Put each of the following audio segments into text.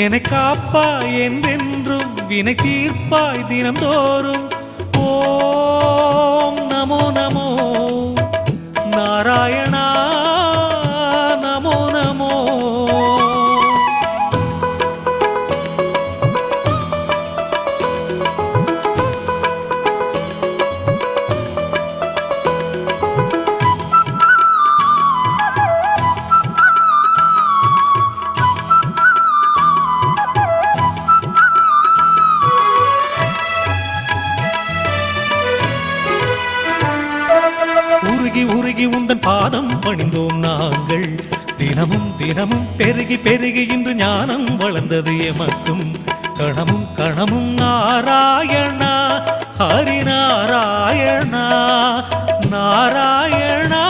என்னை காப்பாய் என்றென்றும் வினை தீர்ப்பாய் தினம்தோறும். ஓம் நமோ நமோ நாராயணா நமோ நமோ. உருகி உருகி உந்தன் பாதம் பணிந்தோம் நாங்கள். தினமும் தினமும் பெருகி பெருகி இன்று ஞானம் வளர்ந்தது எமக்கும். கணமும் கணமும் நாராயணா ஹரிநாராயணா நாராயணா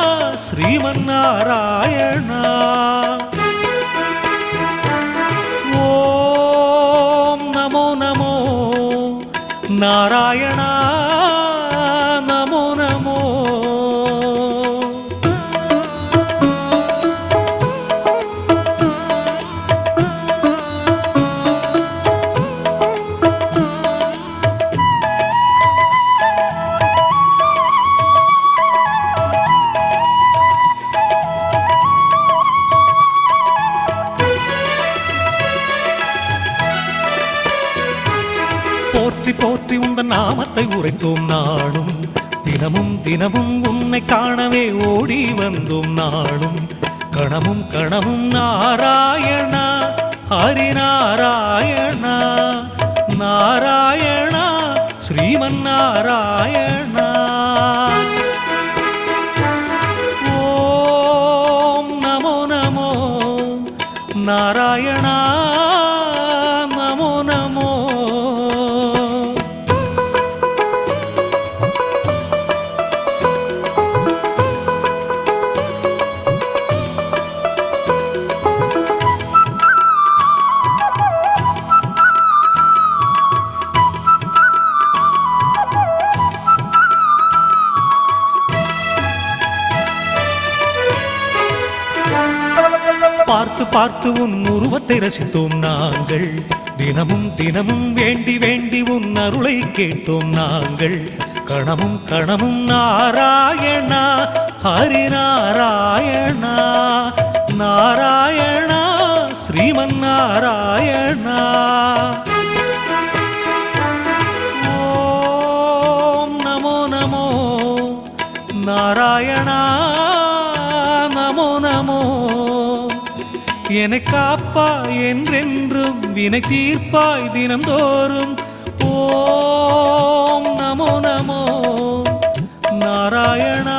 ஸ்ரீமன் நாராயணா. ஓம் நமோ நமோ நாராயணா நமோ நமோ. போற்றி போற்றி உந்தன் நாமத்தை உரைத்தோம் நாடும். தினமும் தினமும் உன்னை காணவே ஓடி வந்தோம் நாடும். கணமும் கணமும் நாராயணா ஹரிநாராயணா நாராயணா ஸ்ரீமன் நாராயணா. ஓம் நமோ நமோ நாராயணா நமோ நமோ. பார்த்து பார்த்து உன் உருவத்தை ரசித்தோம் நாங்கள். தினமும் தினமும் வேண்டி வேண்டி உன் அருளை கேட்டோம் நாங்கள். கணமும் கணமும் நாராயணா ஹரிநாராயணா நாராயணா ஸ்ரீமன் நாராயணா. ஓம் நமோ நமோ நாராயணா நமோ நமோ. என்னை காப்பாய் என்றென்றும் வினை தீர்ப்பாய் தினம்தோறும். ஓம் நமோ நமோ நாராயணா